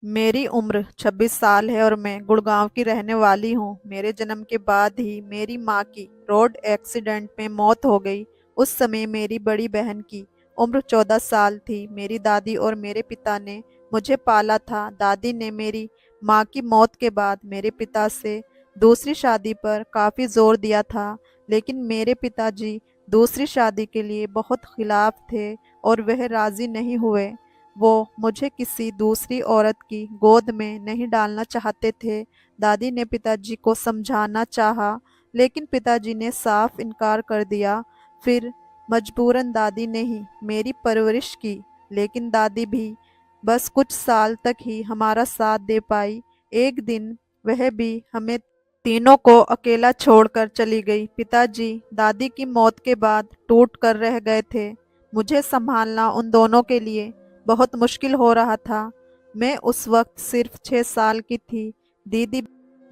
मेरी उम्र 26 साल है और मैं गुड़गांव की रहने वाली हूँ। मेरे जन्म के बाद ही मेरी माँ की रोड एक्सीडेंट में मौत हो गई। उस समय मेरी बड़ी बहन की उम्र 14 साल थी। मेरी दादी और मेरे पिता ने मुझे पाला था। दादी ने मेरी माँ की मौत के बाद मेरे पिता से दूसरी शादी पर काफ़ी जोर दिया था, लेकिन मेरे पिताजी दूसरी शादी के लिए बहुत खिलाफ थे और वह राज़ी नहीं हुए। वो मुझे किसी दूसरी औरत की गोद में नहीं डालना चाहते थे। दादी ने पिताजी को समझाना चाहा, लेकिन पिताजी ने साफ इनकार कर दिया। फिर मजबूरन दादी ने ही मेरी परवरिश की, लेकिन दादी भी बस कुछ साल तक ही हमारा साथ दे पाई। एक दिन वह भी हमें तीनों को अकेला छोड़कर चली गई। पिताजी दादी की मौत के बाद टूट कर रह गए थे। मुझे संभालना उन दोनों के लिए बहुत मुश्किल हो रहा था। मैं उस वक्त सिर्फ 6 साल की थी। दीदी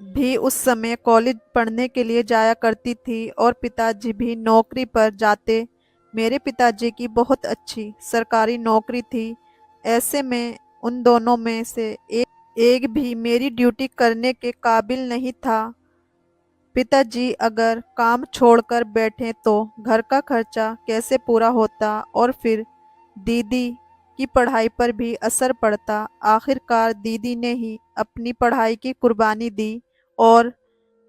भी उस समय कॉलेज पढ़ने के लिए जाया करती थी और पिताजी भी नौकरी पर जाते। मेरे पिताजी की बहुत अच्छी सरकारी नौकरी थी। ऐसे में उन दोनों में से एक भी मेरी ड्यूटी करने के काबिल नहीं था। पिताजी अगर काम छोड़कर बैठे तो घर का खर्चा कैसे पूरा होता, और फिर दीदी की पढ़ाई पर भी असर पड़ता। आखिरकार दीदी ने ही अपनी पढ़ाई की कुर्बानी दी और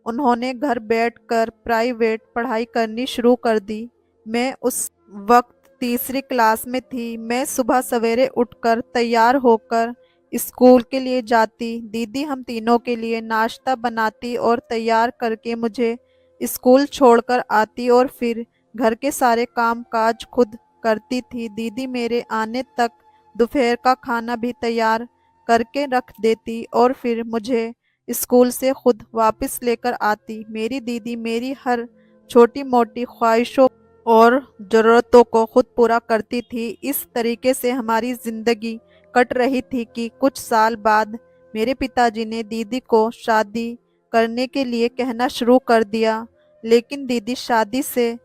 उन्होंने घर बैठकर प्राइवेट पढ़ाई करनी शुरू कर दी। मैं उस वक्त तीसरी क्लास में थी। मैं सुबह सवेरे उठकर तैयार होकर स्कूल के लिए जाती। दीदी हम तीनों के लिए नाश्ता बनाती और तैयार करके मुझे स्कूल छोड़कर आती और फिर घर के सारे काम काज खुद करती थी। दीदी मेरे आने तक दोपहर का खाना भी तैयार करके रख देती और फिर मुझे स्कूल से खुद वापस लेकर आती। मेरी दीदी मेरी हर छोटी मोटी ख्वाहिशों और ज़रूरतों को खुद पूरा करती थी। इस तरीके से हमारी ज़िंदगी कट रही थी कि कुछ साल बाद मेरे पिताजी ने दीदी को शादी करने के लिए कहना शुरू कर दिया, लेकिन दीदी शादी से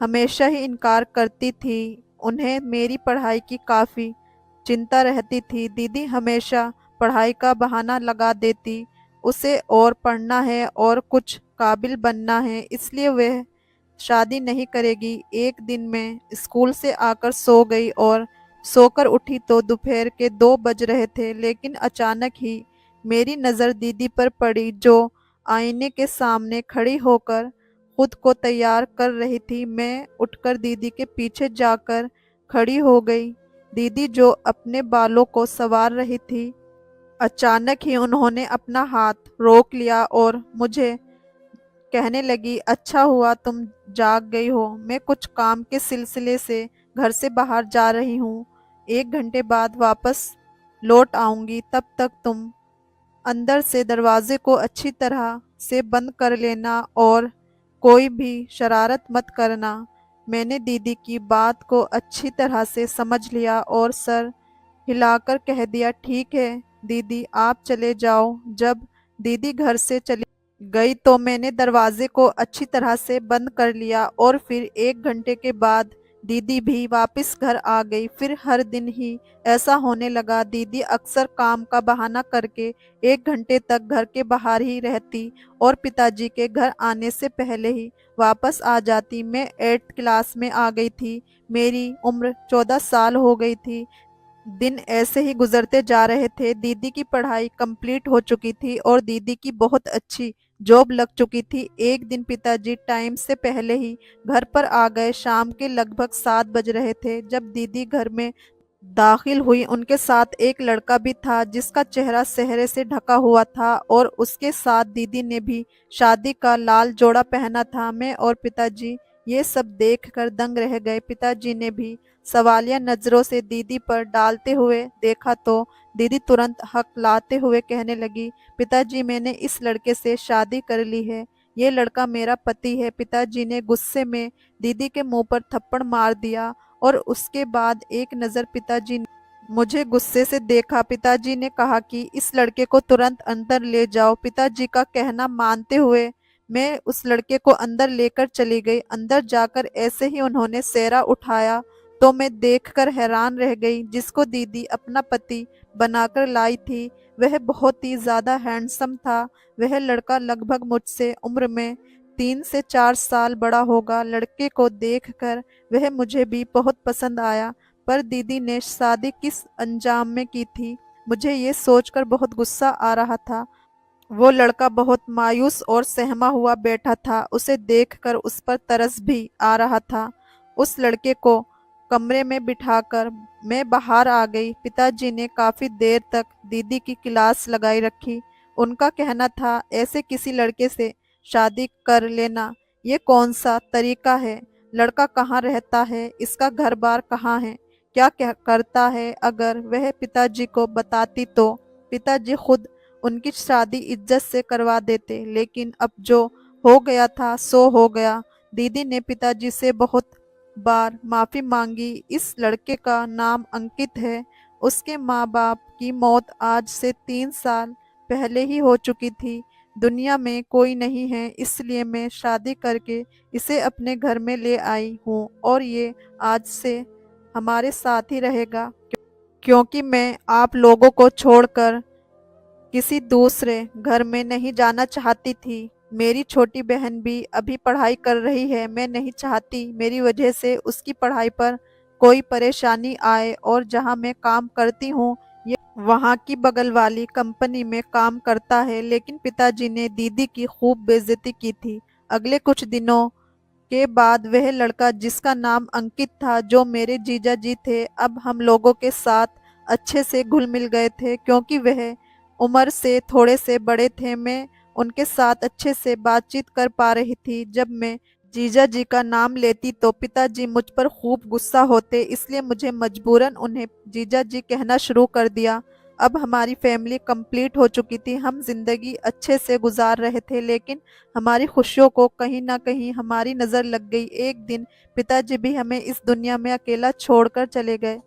हमेशा ही इनकार करती थी। उन्हें मेरी पढ़ाई की काफ़ी चिंता रहती थी। दीदी हमेशा पढ़ाई का बहाना लगा देती। उसे और पढ़ना है और कुछ काबिल बनना है, इसलिए वह शादी नहीं करेगी। एक दिन मैं स्कूल से आकर सो गई और सोकर उठी तो दोपहर के 2 बज रहे थे, लेकिन अचानक ही मेरी नज़र दीदी पर पड़ी, जो आईने के सामने खड़ी होकर खुद को तैयार कर रही थी। मैं उठकर दीदी के पीछे जाकर खड़ी हो गई। दीदी जो अपने बालों को संवार रही थी, अचानक ही उन्होंने अपना हाथ रोक लिया और मुझे कहने लगी, अच्छा हुआ तुम जाग गई हो। मैं कुछ काम के सिलसिले से घर से बाहर जा रही हूँ। 1 घंटे बाद वापस लौट आऊंगी। तब तक तुम अंदर से दरवाजे को अच्छी तरह से बंद कर लेना और कोई भी शरारत मत करना। मैंने दीदी की बात को अच्छी तरह से समझ लिया और सर हिलाकर कह दिया, ठीक है दीदी आप चले जाओ। जब दीदी घर से चली गई तो मैंने दरवाजे को अच्छी तरह से बंद कर लिया और फिर 1 घंटे के बाद दीदी भी वापस घर आ गई। फिर हर दिन ही ऐसा होने लगा। दीदी अक्सर काम का बहाना करके 1 घंटे तक घर के बाहर ही रहती और पिताजी के घर आने से पहले ही वापस आ जाती। मैं 8th क्लास में आ गई थी। मेरी उम्र 14 साल हो गई थी। दिन ऐसे ही गुजरते जा रहे थे। दीदी की पढ़ाई कंप्लीट हो चुकी थी और दीदी की बहुत अच्छी जॉब लग चुकी थी। एक दिन पिताजी टाइम से पहले ही घर पर आ गए। शाम के लगभग 7 बज रहे थे जब दीदी घर में दाखिल हुई। उनके साथ एक लड़का भी था जिसका चेहरा सेहरे से ढका हुआ था और उसके साथ दीदी ने भी शादी का लाल जोड़ा पहना था। मैं और पिताजी ये सब देखकर दंग रह गए। पिताजी ने भी सवालिया नजरों से दीदी पर डालते हुए देखा तो दीदी तुरंत हकलाते हुए कहने लगी, पिताजी मैंने इस लड़के से शादी कर ली है। ये लड़का मेरा पति है। पिताजी ने गुस्से में दीदी के मुंह पर थप्पड़ मार दिया और उसके बाद एक नज़र पिताजी ने मुझे गुस्से से देखा। पिताजी ने कहा कि इस लड़के को तुरंत अंदर ले जाओ। पिताजी का कहना मानते हुए मैं उस लड़के को अंदर लेकर चली गई। अंदर जाकर ऐसे ही उन्होंने सेहरा उठाया तो मैं देखकर हैरान रह गई। जिसको दीदी अपना पति बनाकर लाई थी वह बहुत ही ज़्यादा हैंडसम था। वह लड़का लगभग मुझसे उम्र में 3 से 4 साल बड़ा होगा। लड़के को देखकर वह मुझे भी बहुत पसंद आया, पर दीदी ने शादी किस अंजाम में की थी, मुझे ये सोचकर बहुत गुस्सा आ रहा था। वो लड़का बहुत मायूस और सहमा हुआ बैठा था। उसे देखकर उस पर तरस भी आ रहा था। उस लड़के को कमरे में बिठाकर मैं बाहर आ गई। पिताजी ने काफी देर तक दीदी की क्लास लगाई रखी। उनका कहना था, ऐसे किसी लड़के से शादी कर लेना ये कौन सा तरीका है? लड़का कहाँ रहता है? इसका घर बार कहाँ है? क्या करता है? अगर वह पिताजी को बताती तो पिताजी खुद उनकी शादी इज्जत से करवा देते, लेकिन अब जो हो गया था सो हो गया। दीदी ने पिताजी से बहुत बार माफी मांगी। इस लड़के का नाम अंकित है। उसके माँ बाप की मौत आज से 3 साल पहले ही हो चुकी थी। दुनिया में कोई नहीं है, इसलिए मैं शादी करके इसे अपने घर में ले आई हूँ और ये आज से हमारे साथ ही रहेगा, क्योंकि मैं आप लोगों को छोड़कर किसी दूसरे घर में नहीं जाना चाहती थी। मेरी छोटी बहन भी अभी पढ़ाई कर रही है। मैं नहीं चाहती मेरी वजह से उसकी पढ़ाई पर कोई परेशानी आए। और जहाँ मैं काम करती हूँ, ये वहाँ की बगल वाली कंपनी में काम करता है। लेकिन पिताजी ने दीदी की खूब बेइज्जती की थी। अगले कुछ दिनों के बाद वह लड़का जिसका नाम अंकित था, जो मेरे जीजा जी थे, अब हम लोगों के साथ अच्छे से घुल मिल गए थे। क्योंकि वह उम्र से थोड़े से बड़े थे, मैं उनके साथ अच्छे से बातचीत कर पा रही थी। जब मैं जीजा जी का नाम लेती तो पिताजी मुझ पर खूब गुस्सा होते, इसलिए मुझे मजबूरन उन्हें जीजा जी कहना शुरू कर दिया। अब हमारी फैमिली कंप्लीट हो चुकी थी। हम जिंदगी अच्छे से गुजार रहे थे, लेकिन हमारी खुशियों को कहीं ना कहीं हमारी नज़र लग गई। एक दिन पिताजी भी हमें इस दुनिया में अकेला छोड़कर चले गए।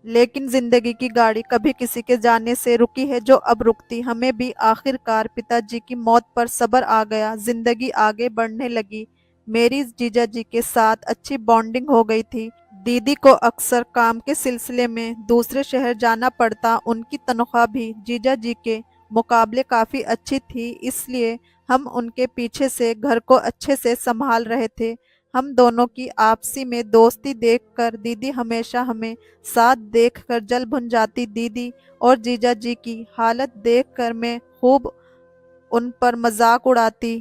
लेकिन जिंदगी की गाड़ी कभी किसी के जाने से रुकी है जो अब रुकती। हमें भी आखिरकार पिताजी की मौत पर सब्र आ गया। जिंदगी आगे बढ़ने लगी। मेरी जीजा जी के साथ अच्छी बॉन्डिंग हो गई थी। दीदी को अक्सर काम के सिलसिले में दूसरे शहर जाना पड़ता। उनकी तनख्वाह भी जीजा जी के मुकाबले काफ़ी अच्छी थी, इसलिए हम उनके पीछे से घर को अच्छे से संभाल रहे थे। हम दोनों की आपसी में दोस्ती देखकर दीदी हमेशा हमें साथ देखकर जल भुन जाती। दीदी और जीजा जी की हालत देखकर मैं खूब उन पर मजाक उड़ाती।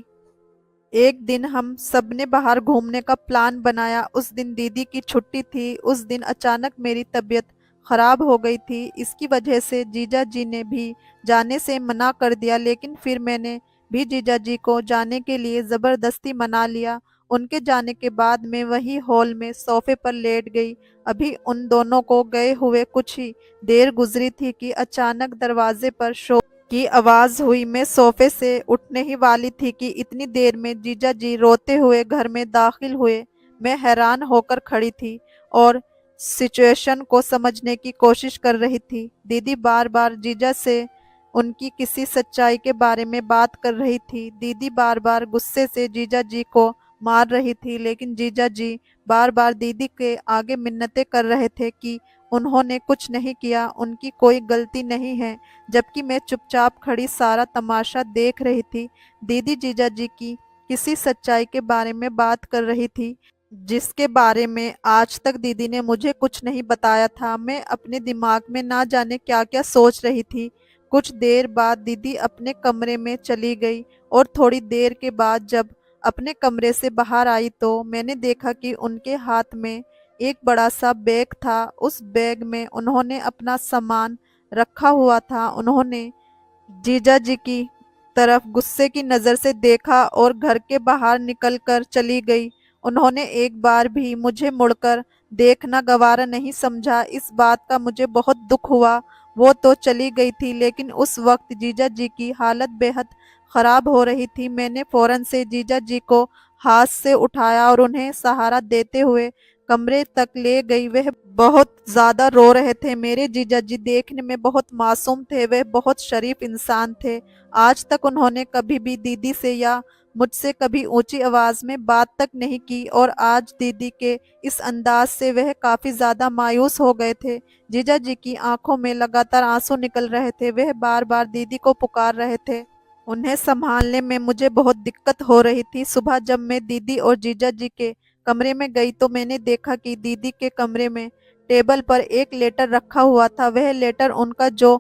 एक दिन हम सबने बाहर घूमने का प्लान बनाया। उस दिन दीदी की छुट्टी थी। उस दिन अचानक मेरी तबीयत खराब हो गई थी। इसकी वजह से जीजा जी ने भी जाने से मना कर दिया, लेकिन फिर मैंने भी जीजा जी को जाने के लिए ज़बरदस्ती मना लिया। उनके जाने के बाद मैं वही हॉल में सोफे पर लेट गई। अभी उन दोनों को गए हुए कुछ ही देर गुजरी थी कि अचानक दरवाजे पर शोर की आवाज हुई। मैं सोफे से उठने ही वाली थी कि इतनी देर में जीजा जी रोते हुए घर में दाखिल हुए। मैं हैरान होकर खड़ी थी और सिचुएशन को समझने की कोशिश कर रही थी। दीदी बार बार जीजा से उनकी किसी सच्चाई के बारे में बात कर रही थी। दीदी बार बार गुस्से से जीजा जी को मार रही थी, लेकिन जीजा जी बार बार दीदी के आगे मिन्नतें कर रहे थे कि उन्होंने कुछ नहीं किया, उनकी कोई गलती नहीं है। जबकि मैं चुपचाप खड़ी सारा तमाशा देख रही थी। दीदी जीजा जी की किसी सच्चाई के बारे में बात कर रही थी, जिसके बारे में आज तक दीदी ने मुझे कुछ नहीं बताया था। मैं अपने दिमाग में ना जाने क्या क्या सोच रही थी। कुछ देर बाद दीदी अपने कमरे में चली गई और थोड़ी देर के बाद जब अपने कमरे से बाहर आई तो मैंने देखा कि उनके हाथ में एक बड़ा सा बैग था। उस बैग में उन्होंने अपना सामान रखा हुआ था। उन्होंने जीजा जी की तरफ गुस्से की नज़र से देखा और घर के बाहर निकलकर चली गई। उन्होंने एक बार भी मुझे मुड़कर देखना गवारा नहीं समझा। इस बात का मुझे बहुत दुख हुआ। वो तो चली गई थी, लेकिन उस वक्त जीजा जी की हालत बेहद खराब हो रही थी। मैंने फौरन से जीजा जी को हाथ से उठाया और उन्हें सहारा देते हुए कमरे तक ले गई। वह बहुत ज्यादा रो रहे थे। मेरे जीजा जी देखने में बहुत मासूम थे, वह बहुत शरीफ इंसान थे। आज तक उन्होंने कभी भी दीदी से या मुझसे कभी ऊंची आवाज में बात तक नहीं की, और आज दीदी के इस अंदाज से वह काफी ज्यादा मायूस हो गए थे। जीजा जी की आंखों में लगातार आंसू निकल रहे थे। वह बार बार दीदी को पुकार रहे थे। उन्हें संभालने में मुझे बहुत दिक्कत हो रही थी। सुबह जब मैं दीदी और जीजा जी के कमरे में गई तो मैंने देखा कि दीदी के कमरे में टेबल पर एक लेटर रखा हुआ था। वह लेटर उनका जो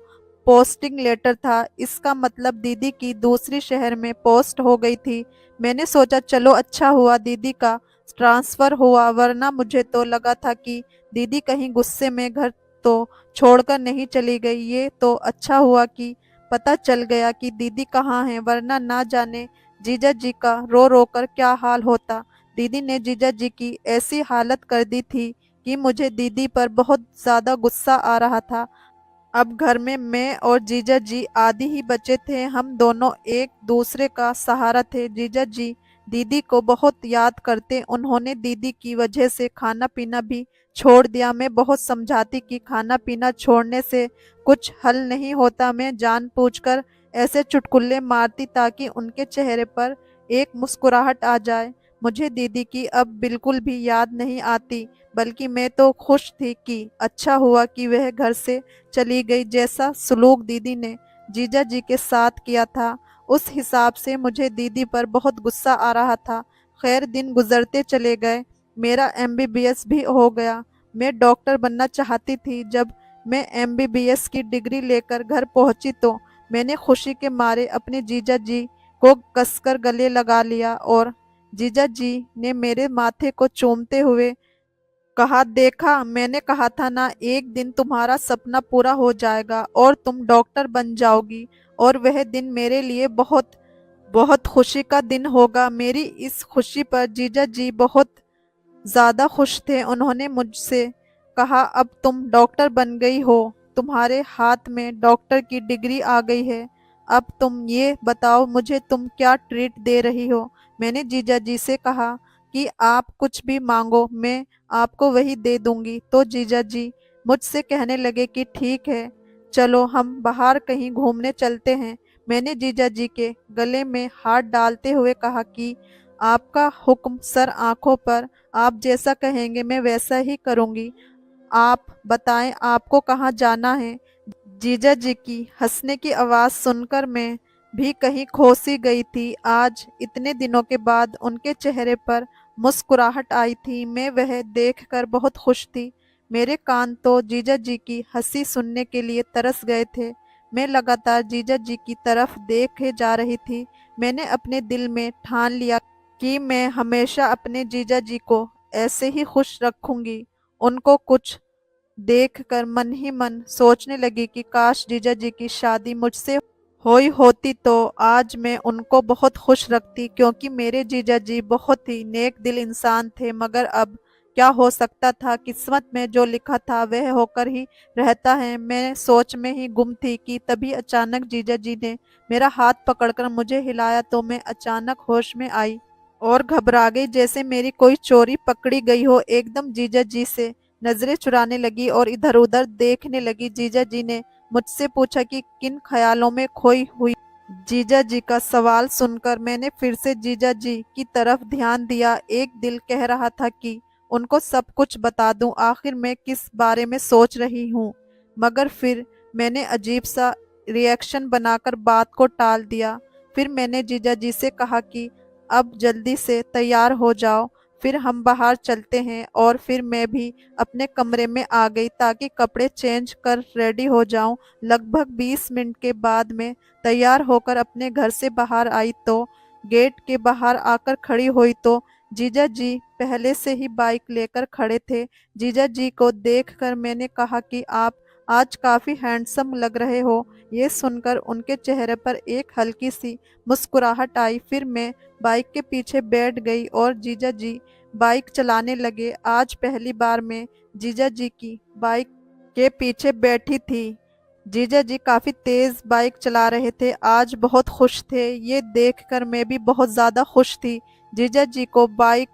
पोस्टिंग लेटर था। इसका मतलब दीदी की दूसरी शहर में पोस्ट हो गई थी। मैंने सोचा चलो अच्छा हुआ दीदी का ट्रांसफर हुआ, वरना मुझे तो लगा था कि दीदी कहीं गुस्से में घर तो छोड़कर नहीं चली गई। ये तो अच्छा हुआ कि पता चल गया कि दीदी कहाँ है, वरना ना जाने जीजा जी का रो रो कर क्या हाल होता। दीदी ने जीजा जी की ऐसी हालत कर दी थी कि मुझे दीदी पर बहुत ज्यादा गुस्सा आ रहा था। अब घर में मैं और जीजा जी आदि ही बचे थे। हम दोनों एक दूसरे का सहारा थे। जीजा जी दीदी को बहुत याद करते। उन्होंने दीदी की वजह से खाना पीना भी छोड़ दिया। मैं बहुत समझाती कि खाना पीना छोड़ने से कुछ हल नहीं होता। मैं जानबूझकर ऐसे चुटकुले मारती ताकि उनके चेहरे पर एक मुस्कुराहट आ जाए। मुझे दीदी की अब बिल्कुल भी याद नहीं आती, बल्कि मैं तो खुश थी कि अच्छा हुआ कि वह घर से चली गई। जैसा सलूक दीदी ने जीजा जी के साथ किया था, उस हिसाब से मुझे दीदी पर बहुत गुस्सा आ रहा था। खैर दिन गुजरते चले गए। मेरा एमबीबीएस भी हो गया। मैं डॉक्टर बनना चाहती थी। जब मैं एमबीबीएस की डिग्री लेकर घर पहुंची तो मैंने खुशी के मारे अपने जीजा जी को कसकर गले लगा लिया, और जीजा जी ने मेरे माथे को चूमते हुए कहा, देखा मैंने कहा था ना, एक दिन तुम्हारा सपना पूरा हो जाएगा और तुम डॉक्टर बन जाओगी। और वह दिन मेरे लिए बहुत बहुत खुशी का दिन होगा। मेरी इस खुशी पर जीजा जी बहुत ज्यादा खुश थे। उन्होंने मुझसे कहा, अब तुम डॉक्टर बन गई हो, तुम्हारे हाथ में डॉक्टर की डिग्री आ गई है। अब तुम ये बताओ मुझे तुम क्या ट्रीट दे रही हो। मैंने जीजा जी से कहा कि आप कुछ भी मांगो, मैं आपको वही दे दूंगी। तो जीजा जी मुझसे कहने लगे कि ठीक है, चलो हम बाहर कहीं घूमने चलते हैं। मैंने जीजा जी के गले में हाथ डालते हुए कहा कि आपका हुक्म सर आंखों पर, आप जैसा कहेंगे मैं वैसा ही करूंगी। आप बताएं आपको कहाँ जाना है। जीजा जी की हंसने की आवाज सुनकर मैं भी कहीं खो सी गई थी। आज इतने दिनों के बाद उनके चेहरे पर मुस्कुराहट आई थी। मैं वह देखकर बहुत खुश थी। मेरे कान तो जीजा जी की हंसी सुनने के लिए तरस गए थे। मैं लगातार जीजा जी की तरफ देखे जा रही थी। मैंने अपने दिल में ठान लिया कि मैं हमेशा अपने जीजा जी को ऐसे ही खुश रखूंगी। उनको कुछ देखकर मन ही मन सोचने लगी कि काश जीजा जी की शादी मुझसे हुई होती तो आज मैं उनको बहुत खुश रखती, क्योंकि मेरे जीजा जी बहुत ही नेक दिल इंसान थे। मगर अब क्या हो सकता था, किस्मत में जो लिखा था वह होकर ही रहता है। मैं सोच में ही गुम थी कि तभी अचानक जीजा जी ने मेरा हाथ पकड़कर मुझे हिलाया, तो मैं अचानक होश में आई और घबरा गई, जैसे मेरी कोई चोरी पकड़ी गई हो। एकदम जीजा जी से नजरें चुराने लगी और इधर उधर देखने लगी। जीजा जी ने मुझसे पूछा कि किन ख्यालों में खोई हुई। जीजा जी का सवाल सुनकर मैंने फिर से जीजा जी की तरफ ध्यान दिया। एक दिल कह रहा था कि उनको सब कुछ बता दूं, आखिर मैं किस बारे में सोच रही हूँ। मगर फिर मैंने अजीब सा रिएक्शन बनाकर बात को टाल दिया। फिर मैंने जीजा जी से कहा कि अब जल्दी से तैयार हो जाओ, फिर हम बाहर चलते हैं। और फिर मैं भी अपने कमरे में आ गई ताकि कपड़े चेंज कर रेडी हो जाऊं। लगभग 20 मिनट के बाद मैं तैयार होकर अपने घर से बाहर आई तो गेट के बाहर आकर खड़ी हुई तो जीजा जी पहले से ही बाइक लेकर खड़े थे। जीजा जी को देखकर मैंने कहा कि आप आज काफी हैंडसम लग रहे हो। ये सुनकर उनके चेहरे पर एक हल्की सी मुस्कुराहट आई। फिर मैं बाइक के पीछे बैठ गई और जीजा जी बाइक चलाने लगे। आज पहली बार मैं जीजा जी की बाइक के पीछे बैठी थी। जीजा जी काफी तेज बाइक चला रहे थे, आज बहुत खुश थे। ये देखकर मैं भी बहुत ज्यादा खुश थी। जीजा जी को बाइक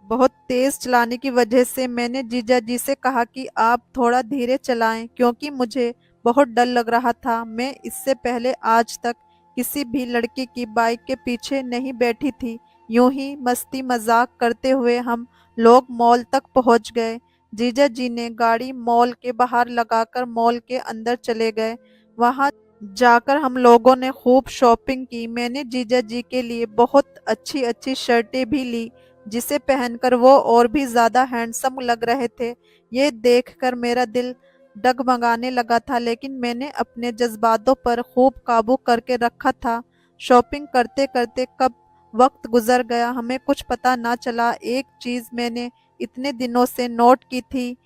बहुत तेज चलाने की वजह से मैंने जीजा जी से कहा कि आप थोड़ा धीरे चलाएं, क्योंकि मुझे बहुत डर लग रहा था। मैं इससे पहले आज तक किसी भी लड़की की बाइक के पीछे नहीं बैठी थी। यूं ही मस्ती मजाक करते हुए हम लोग मॉल तक पहुंच गए। जीजा जी ने गाड़ी मॉल के बाहर लगाकर मॉल के अंदर चले गए। वहां जाकर हम लोगों ने खूब शॉपिंग की। मैंने जीजा जी के लिए बहुत अच्छी अच्छी शर्टें भी ली, जिसे पहनकर वो और भी ज्यादा हैंडसम लग रहे थे। ये देखकर मेरा दिल डगमगाने लगा था, लेकिन मैंने अपने जज्बातों पर खूब काबू करके रखा था। शॉपिंग करते करते कब वक्त गुजर गया हमें कुछ पता ना चला। एक चीज मैंने इतने दिनों से नोट की थी,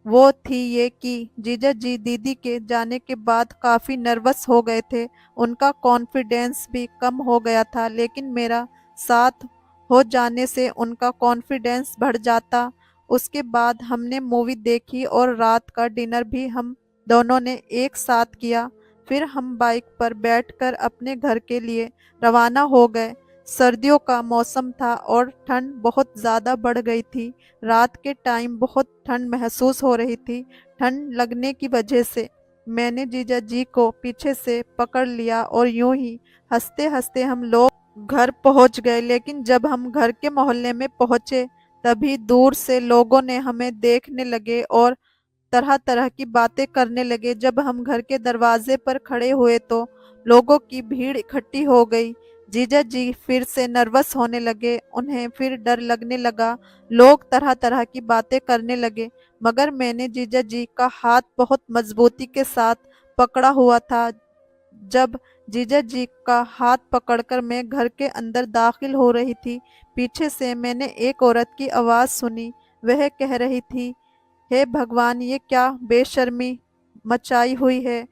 वो थी ये कि जीजा जी दीदी के जाने के बाद काफी नर्वस हो गए थे। उनका कॉन्फिडेंस भी कम हो गया था, लेकिन मेरा साथ हो जाने से उनका कॉन्फिडेंस बढ़ जाता। उसके बाद हमने मूवी देखी और रात का डिनर भी हम दोनों ने एक साथ किया। फिर हम बाइक पर बैठकर अपने घर के लिए रवाना हो गए। सर्दियों का मौसम था और ठंड बहुत ज़्यादा बढ़ गई थी। रात के टाइम बहुत ठंड महसूस हो रही थी। ठंड लगने की वजह से मैंने जीजा जी को पीछे से पकड़ लिया और यूं ही हंसते हंसते हम लोग घर पहुंच गए। लेकिन जब हम घर के मोहल्ले में पहुंचे, तभी दूर से लोगों ने हमें देखने लगे और तरह तरह की बातें करने लगे। जब हम घर के दरवाजे पर खड़े हुए तो लोगों की भीड़ इकट्ठी हो गई। जीजा जी फिर से नर्वस होने लगे, उन्हें फिर डर लगने लगा। लोग तरह तरह की बातें करने लगे, मगर मैंने जीजा जी का हाथ बहुत मजबूती के साथ पकड़ा हुआ था। जब जीजा जी का हाथ पकड़कर मैं घर के अंदर दाखिल हो रही थी, पीछे से मैंने एक औरत की आवाज सुनी। वह कह रही थी, हे भगवान, ये क्या बेशर्मी मचाई हुई है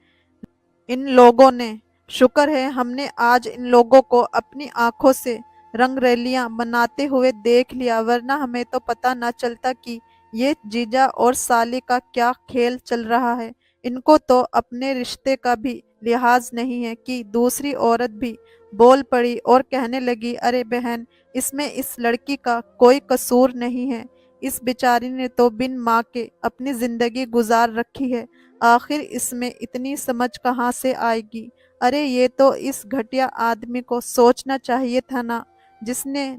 इन लोगों ने। शुक्र है हमने आज इन लोगों को अपनी आंखों से रंगरलियां बनाते हुए देख लिया, वरना हमें तो पता न चलता कि ये जीजा और साली का क्या खेल चल रहा है। इनको तो अपने रिश्ते का भी लिहाज नहीं है। कि दूसरी औरत भी बोल पड़ी और कहने लगी, अरे बहन, इसमें इस लड़की का कोई कसूर नहीं है। इस बेचारी ने तो बिन माँ के अपनी जिंदगी गुजार रखी है। आखिर इसमें इतनी समझ कहाँ से आएगी। अरे ये तो इस घटिया आदमी को सोचना चाहिए था ना, जिसने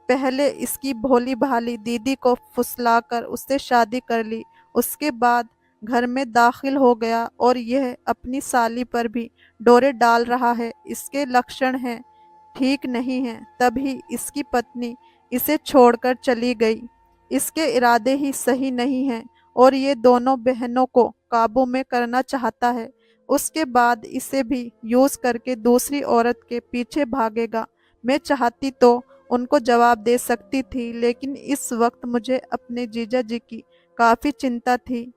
पहले इसकी भोली भाली दीदी को फुसलाकर उससे शादी कर ली, उसके बाद घर में दाखिल हो गया और यह अपनी साली पर भी डोरे डाल रहा है। इसके लक्षण हैं ठीक नहीं है, तभी इसकी पत्नी इसे छोड़कर चली गई। इसके इरादे ही सही नहीं हैं और ये दोनों बहनों को काबू में करना चाहता है। उसके बाद इसे भी यूज करके दूसरी औरत के पीछे भागेगा। मैं चाहती तो उनको जवाब दे सकती थी, लेकिन इस वक्त मुझे अपने जीजा जी की काफी चिंता थी।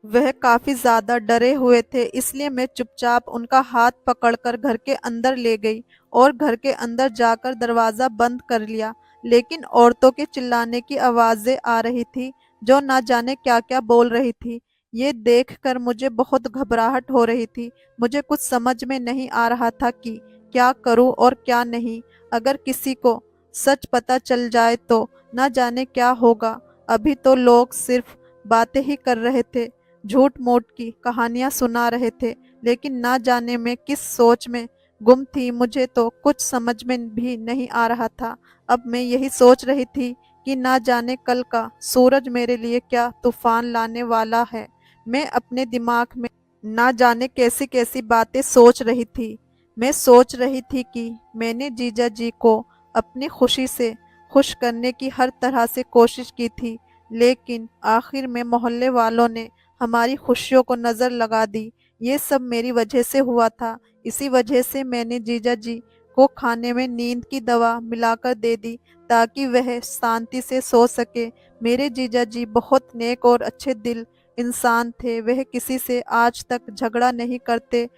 वह काफी ज्यादा डरे हुए थे, इसलिए मैं चुपचाप उनका हाथ पकड़कर घर के अंदर ले गई और घर के अंदर जाकर दरवाजा बंद कर लिया। लेकिन औरतों के चिल्लाने की आवाजें आ रही थी, जो ना जाने क्या क्या बोल रही थी। ये देखकर मुझे बहुत घबराहट हो रही थी। मुझे कुछ समझ में नहीं आ रहा था कि क्या करूं और क्या नहीं। अगर किसी को सच पता चल जाए तो ना जाने क्या होगा। अभी तो लोग सिर्फ बातें ही कर रहे थे, झूठ मूठ की कहानियां सुना रहे थे, लेकिन ना जाने में किस सोच में गुम थी। मुझे तो कुछ समझ में भी नहीं आ रहा था। अब मैं यही सोच रही थी कि ना जाने कल का सूरज मेरे लिए क्या तूफान लाने वाला है। मैं अपने दिमाग में ना जाने कैसी कैसी बातें सोच रही थी। मैं सोच रही थी कि मैंने जीजा जी को अपनी खुशी से खुश करने की हर तरह से कोशिश की थी, लेकिन आखिर में मोहल्ले वालों ने हमारी खुशियों को नज़र लगा दी। ये सब मेरी वजह से हुआ था। इसी वजह से मैंने जीजा जी को खाने में नींद की दवा मिलाकर दे दी, ताकि वह शांति से सो सके। मेरे जीजा जी बहुत नेक और अच्छे दिल इंसान थे। वह किसी से आज तक झगड़ा नहीं करते,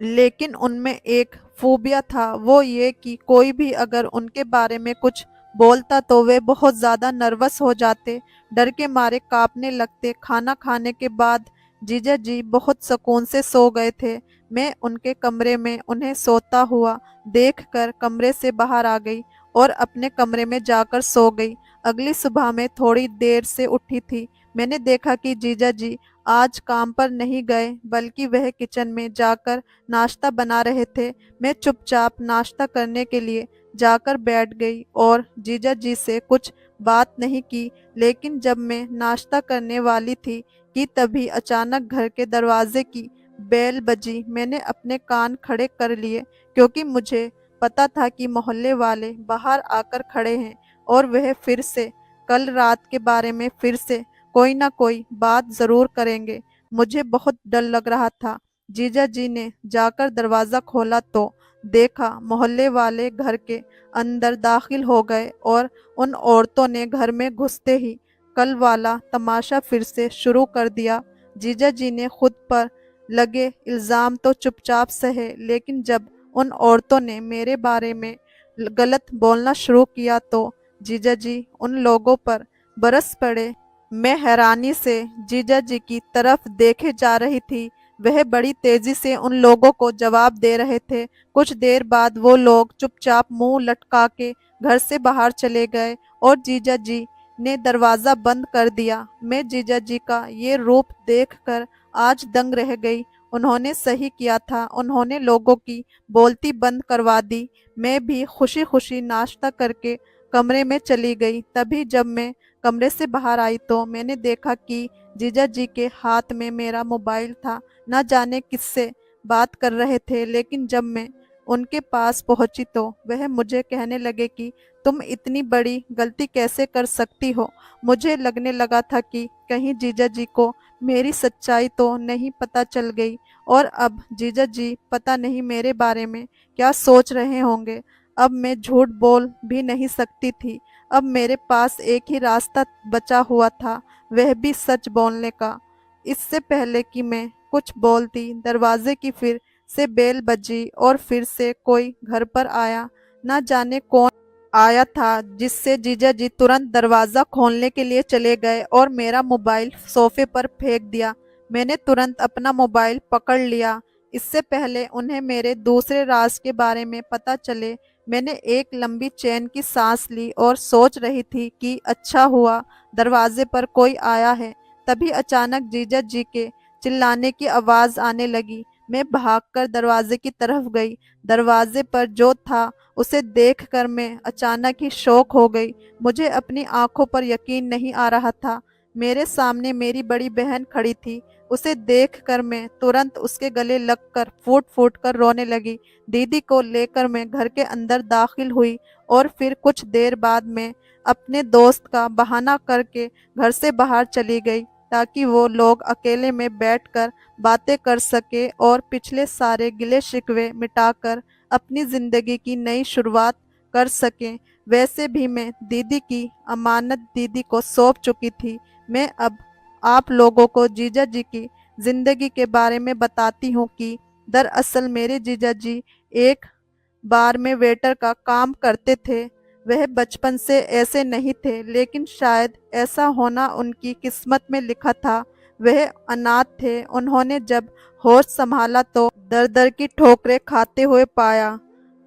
लेकिन उनमें एक फोबिया था, वो ये कि कोई भी अगर उनके बारे में कुछ बोलता तो वे बहुत ज़्यादा नर्वस हो जाते, डर के मारे कांपने लगते। खाना खाने के बाद जीजा जी बहुत सुकून से सो गए थे। मैं उनके कमरे में उन्हें सोता हुआ देखकर कमरे से बाहर आ गई और अपने कमरे में जाकर सो गई। अगली सुबह मैं थोड़ी देर से उठी थी। मैंने देखा कि जीजा जी आज काम पर नहीं गए बल्कि वह किचन में जाकर नाश्ता बना रहे थे। मैं चुपचाप नाश्ता करने के लिए जाकर बैठ गई और जीजा जी से कुछ बात नहीं की। लेकिन जब मैं नाश्ता करने वाली थी कि तभी अचानक घर के दरवाजे की बेल बजी। मैंने अपने कान खड़े कर लिए क्योंकि मुझे पता था कि मोहल्ले वाले बाहर आकर खड़े हैं और वह फिर से कल रात के बारे में फिर से कोई ना कोई बात जरूर करेंगे। मुझे बहुत डर लग रहा था। जीजा जी ने जाकर दरवाजा खोला तो देखा मोहल्ले वाले घर के अंदर दाखिल हो गए और उन औरतों ने घर में घुसते ही कल वाला तमाशा फिर से शुरू कर दिया। जीजा जी ने खुद पर लगे इल्जाम तो चुपचाप सहे, लेकिन जब उन औरतों ने मेरे बारे में गलत बोलना शुरू किया तो जीजा जी उन लोगों पर बरस पड़े। मैं हैरानी से जीजा जी की तरफ देखे जा रही थी। वह बड़ी तेजी से उन लोगों को जवाब दे रहे थे। कुछ देर बाद वो लोग चुपचाप मुंह लटका के घर से बाहर चले गए और जीजा जी ने दरवाजा बंद कर दिया। मैं जीजा जी का ये रूप देखकर आज दंग रह गई। उन्होंने सही किया था, उन्होंने लोगों की बोलती बंद करवा दी। मैं भी खुशी खुशी नाश्ता करके कमरे में चली गई। तभी जब मैं कमरे से बाहर आई तो मैंने देखा कि जीजा जी के हाथ में मेरा मोबाइल था। न जाने किससे बात कर रहे थे, लेकिन जब मैं उनके पास पहुंची तो वह मुझे कहने लगे कि तुम इतनी बड़ी गलती कैसे कर सकती हो। मुझे लगने लगा था कि कहीं जीजा जी को मेरी सच्चाई तो नहीं पता चल गई और अब जीजा जी पता नहीं मेरे बारे में क्या सोच रहे होंगे। अब मैं झूठ बोल भी नहीं सकती थी। अब मेरे पास एक ही रास्ता बचा हुआ था, वह भी सच बोलने का। इससे पहले कि मैं कुछ बोलती दरवाजे की फिर से बेल बजी और फिर से कोई घर पर आया। ना जाने कौन आया था जिससे जीजा जी तुरंत दरवाजा खोलने के लिए चले गए और मेरा मोबाइल सोफे पर फेंक दिया। मैंने तुरंत अपना मोबाइल पकड़ लिया। इससे पहले उन्हें मेरे दूसरे राज के बारे में पता चले, मैंने एक लंबी चैन की सांस ली और सोच रही थी कि अच्छा हुआ दरवाजे पर कोई आया है। तभी अचानक जीजा जी के चिल्लाने की आवाज आने लगी। मैं भागकर दरवाजे की तरफ गई। दरवाजे पर जो था उसे देखकर मैं अचानक ही शॉक हो गई। मुझे अपनी आंखों पर यकीन नहीं आ रहा था। मेरे सामने मेरी बड़ी बहन खड़ी थी। उसे देखकर मैं तुरंत उसके गले लगकर फूट फूट कर रोने लगी। दीदी को लेकर मैं घर के अंदर दाखिल हुई और फिर कुछ देर बाद मैं अपने दोस्त का बहाना करके घर से बाहर चली गई ताकि वो लोग अकेले में बैठकर बातें कर सके और पिछले सारे गिले शिकवे मिटाकर अपनी जिंदगी की नई शुरुआत कर सकें। वैसे भी मैं दीदी की अमानत दीदी को सौंप चुकी थी। मैं अब आप लोगों को जीजा जी की जिंदगी के बारे में बताती हूँ कि दरअसल मेरे जीजा जी एक बार में वेटर का काम करते थे। वह बचपन से ऐसे नहीं थे, लेकिन शायद ऐसा होना उनकी किस्मत में लिखा था। वह अनाथ थे। उन्होंने जब होश संभाला तो दर दर की ठोकरें खाते हुए पाया।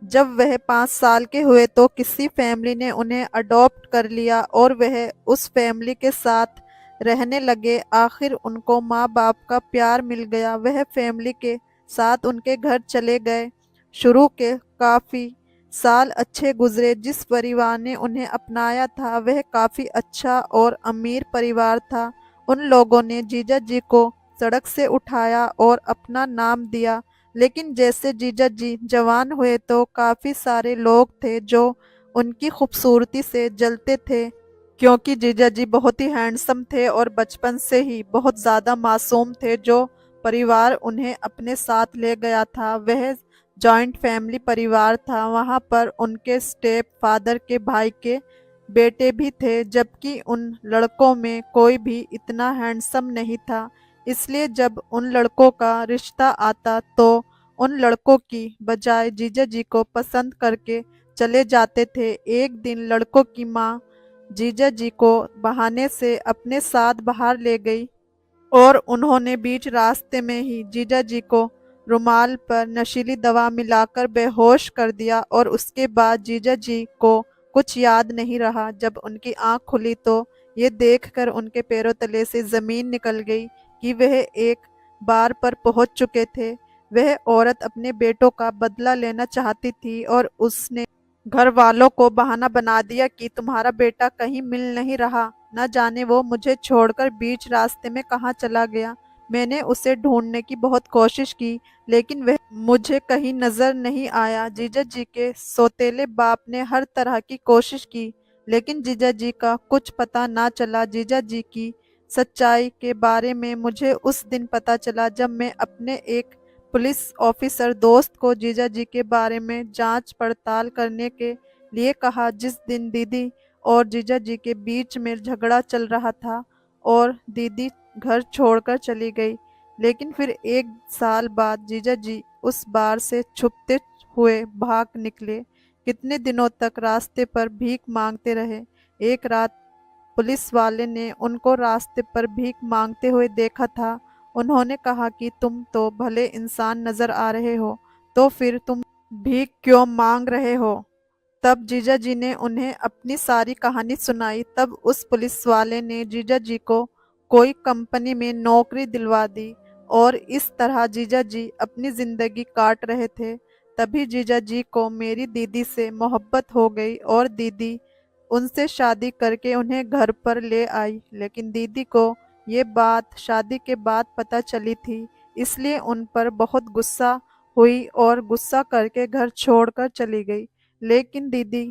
जब वह 5 साल के हुए तो किसी फैमिली ने उन्हें अडॉप्ट कर लिया और वह उस फैमिली के साथ रहने लगे। आखिर उनको माँ बाप का प्यार मिल गया। वह फैमिली के साथ उनके घर चले गए। शुरू के काफ़ी साल अच्छे गुजरे। जिस परिवार ने उन्हें अपनाया था वह काफ़ी अच्छा और अमीर परिवार था। उन लोगों ने जीजा जी को सड़क से उठाया और अपना नाम दिया। लेकिन जैसे जीजा जी जवान हुए तो काफ़ी सारे लोग थे जो उनकी खूबसूरती से जलते थे, क्योंकि जीजा जी बहुत ही हैंडसम थे और बचपन से ही बहुत ज़्यादा मासूम थे। जो परिवार उन्हें अपने साथ ले गया था वह जॉइंट फैमिली परिवार था। वहाँ पर उनके स्टेप फादर के भाई के बेटे भी थे, जबकि उन लड़कों में कोई भी इतना हैंडसम नहीं था। इसलिए जब उन लड़कों का रिश्ता आता तो उन लड़कों की बजाय जीजा जी को पसंद करके चले जाते थे। एक दिन लड़कों की माँ जीजा जी को बहाने से अपने साथ बाहर ले गई और उन्होंने बीच रास्ते में ही जीजा जी को रुमाल पर नशीली दवा मिलाकर बेहोश कर दिया और उसके बाद जीजा जी को कुछ याद नहीं रहा। जब उनकी आंख खुली तो ये देखकर उनके पैरों तले से जमीन निकल गई कि वह एक बार पर पहुंच चुके थे। वह औरत अपने बेटों का बदला लेना चाहती थी और उसने घर वालों को बहाना बना दिया कि तुम्हारा बेटा कहीं मिल नहीं रहा, न जाने वो मुझे छोड़कर बीच रास्ते में कहाँ चला गया। मैंने उसे ढूंढने की बहुत कोशिश की, लेकिन वह मुझे कहीं नजर नहीं आया। जीजा जी के सौतेले बाप ने हर तरह की कोशिश की, लेकिन जीजा जी का कुछ पता ना चला। जीजा जी की सच्चाई के बारे में मुझे उस दिन पता चला जब मैं अपने एक पुलिस ऑफिसर दोस्त को जीजा जी के बारे में जांच पड़ताल करने के लिए कहा। जिस दिन दीदी और जीजा जी के बीच में झगड़ा चल रहा था और दीदी घर छोड़कर चली गई, लेकिन फिर एक साल बाद जीजा जी उस बार से छुपते हुए भाग निकले। कितने दिनों तक रास्ते पर भीख मांगते रहे। एक रात पुलिस वाले ने उनको रास्ते पर भीख मांगते हुए देखा था। उन्होंने कहा कि तुम तो भले इंसान नजर आ रहे हो, तो फिर तुम भीख क्यों मांग रहे हो। तब जीजा जी ने उन्हें अपनी सारी कहानी सुनाई। तब उस पुलिस वाले ने जीजा जी को कोई कंपनी में नौकरी दिलवा दी और इस तरह जीजा जी अपनी जिंदगी काट रहे थे। तभी जीजा जी को मेरी दीदी से मोहब्बत हो गई और दीदी उनसे शादी करके उन्हें घर पर ले आई। लेकिन दीदी को ये बात शादी के बाद पता चली थी, इसलिए उन पर बहुत गुस्सा हुई और गुस्सा करके घर छोड़कर चली गई। लेकिन दीदी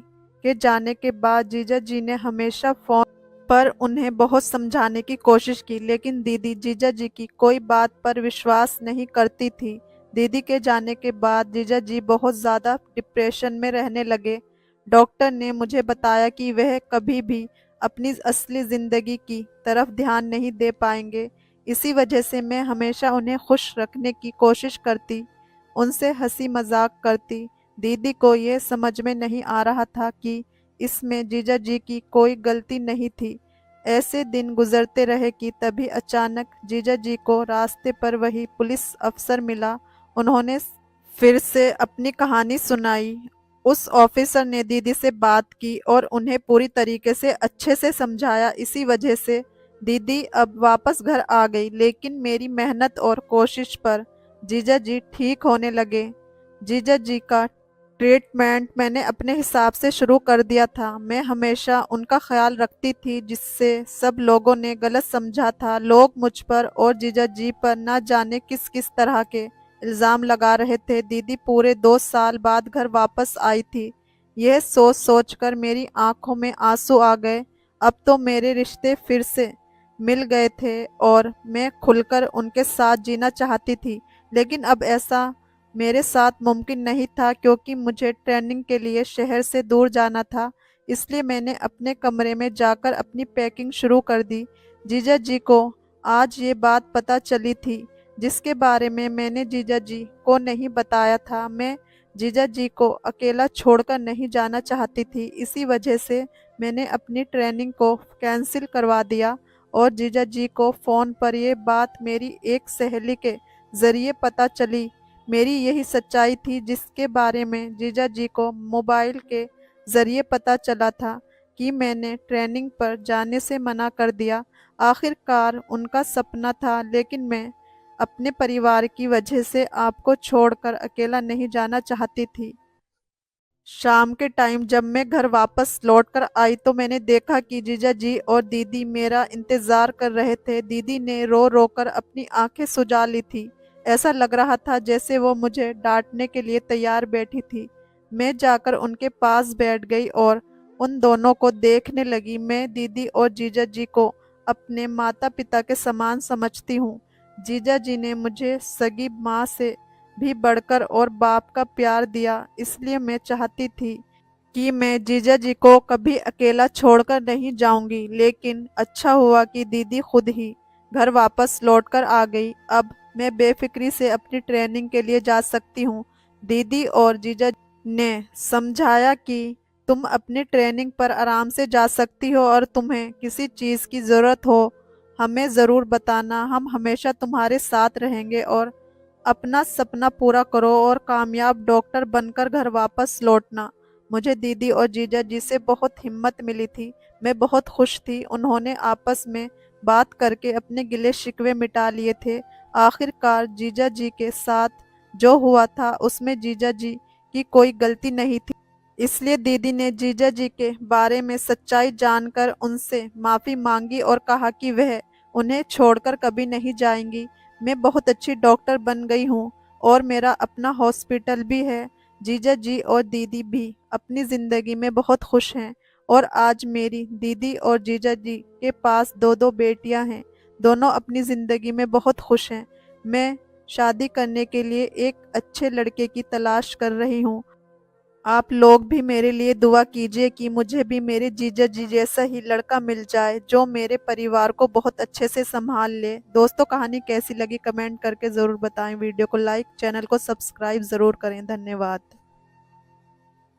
के जाने के बाद जीजा जी ने हमेशा फोन पर उन्हें बहुत समझाने की कोशिश की, लेकिन दीदी जीजा जी की कोई बात पर विश्वास नहीं करती थी। दीदी के जाने के बाद जीजा जी बहुत ज़्यादा डिप्रेशन में रहने लगे। डॉक्टर ने मुझे बताया कि वह कभी भी अपनी असली ज़िंदगी की तरफ ध्यान नहीं दे पाएंगे। इसी वजह से मैं हमेशा उन्हें खुश रखने की कोशिश करती, उनसे हंसी मजाक करती। दीदी को ये समझ में नहीं आ रहा था कि इसमें जीजा जी की कोई गलती नहीं थी। ऐसे दिन गुजरते रहे कि तभी अचानक जीजा जी को रास्ते पर वही पुलिस अफसर मिला। उन्होंने फिर से अपनी कहानी सुनाई। उस ऑफिसर ने दीदी से बात की और उन्हें पूरी तरीके से अच्छे से समझाया। इसी वजह से दीदी अब वापस घर आ गई, लेकिन मेरी मेहनत और कोशिश पर जीजा जी ठीक होने लगे। जीजा जी का ट्रीटमेंट मैंने अपने हिसाब से शुरू कर दिया था। मैं हमेशा उनका ख्याल रखती थी, जिससे सब लोगों ने गलत समझा था। लोग मुझ पर और जीजा जी पर ना जाने किस किस तरह के इल्ज़ाम लगा रहे थे। दीदी पूरे 2 साल बाद घर वापस आई थी। यह सोच सोच कर मेरी आंखों में आंसू आ गए। अब तो मेरे रिश्ते फिर से मिल गए थे और मैं खुलकर उनके साथ जीना चाहती थी। लेकिन अब ऐसा मेरे साथ मुमकिन नहीं था, क्योंकि मुझे ट्रेनिंग के लिए शहर से दूर जाना था। इसलिए मैंने अपने कमरे में जाकर अपनी पैकिंग शुरू कर दी। जीजा जी को आज ये बात पता चली थी, जिसके बारे में मैंने जीजा जी को नहीं बताया था। मैं जीजा जी को अकेला छोड़कर नहीं जाना चाहती थी। इसी वजह से मैंने अपनी ट्रेनिंग को कैंसिल करवा दिया और जीजा जी को फ़ोन पर यह बात मेरी एक सहेली के ज़रिए पता चली। मेरी यही सच्चाई थी, जिसके बारे में जीजा जी को मोबाइल के ज़रिए पता चला था कि मैंने ट्रेनिंग पर जाने से मना कर दिया। आखिरकार उनका सपना था, लेकिन मैं अपने परिवार की वजह से आपको छोड़कर अकेला नहीं जाना चाहती थी। शाम के टाइम जब मैं घर वापस लौटकर आई तो मैंने देखा कि जीजा जी और दीदी मेरा इंतजार कर रहे थे। दीदी ने रो रो कर अपनी आंखें सुजा ली थी। ऐसा लग रहा था जैसे वो मुझे डांटने के लिए तैयार बैठी थी। मैं जाकर उनके पास बैठ गई और उन दोनों को देखने लगी। मैं दीदी और जीजा जी को अपने माता पिता के समान समझती हूँ। जीजा जी ने मुझे सगी माँ से भी बढ़कर और बाप का प्यार दिया, इसलिए मैं चाहती थी कि मैं जीजा जी को कभी अकेला छोड़कर नहीं जाऊंगी। लेकिन अच्छा हुआ कि दीदी खुद ही घर वापस लौटकर आ गई। अब मैं बेफिक्री से अपनी ट्रेनिंग के लिए जा सकती हूँ। दीदी और जीजा ने समझाया कि तुम अपनी ट्रेनिंग पर आराम से जा सकती हो और तुम्हें किसी चीज़ की ज़रूरत हो हमें ज़रूर बताना, हम हमेशा तुम्हारे साथ रहेंगे। और अपना सपना पूरा करो और कामयाब डॉक्टर बनकर घर वापस लौटना। मुझे दीदी और जीजा जी से बहुत हिम्मत मिली थी। मैं बहुत खुश थी। उन्होंने आपस में बात करके अपने गिले शिकवे मिटा लिए थे। आखिरकार जीजा जी के साथ जो हुआ था उसमें जीजा जी की कोई गलती नहीं थी। इसलिए दीदी ने जीजा जी के बारे में सच्चाई जानकर उनसे माफ़ी मांगी और कहा कि वह उन्हें छोड़कर कभी नहीं जाएंगी। मैं बहुत अच्छी डॉक्टर बन गई हूँ और मेरा अपना हॉस्पिटल भी है। जीजा जी और दीदी भी अपनी ज़िंदगी में बहुत खुश हैं और आज मेरी दीदी और जीजा जी के पास दो दो बेटियां हैं। दोनों अपनी ज़िंदगी में बहुत खुश हैं। मैं शादी करने के लिए एक अच्छे लड़के की तलाश कर रही हूँ। आप लोग भी मेरे लिए दुआ कीजिए कि मुझे भी मेरे जीजा जी जैसा ही लड़का मिल जाए जो मेरे परिवार को बहुत अच्छे से संभाल ले। दोस्तों, कहानी कैसी लगी कमेंट करके ज़रूर बताएं। वीडियो को लाइक, चैनल को सब्सक्राइब ज़रूर करें। धन्यवाद।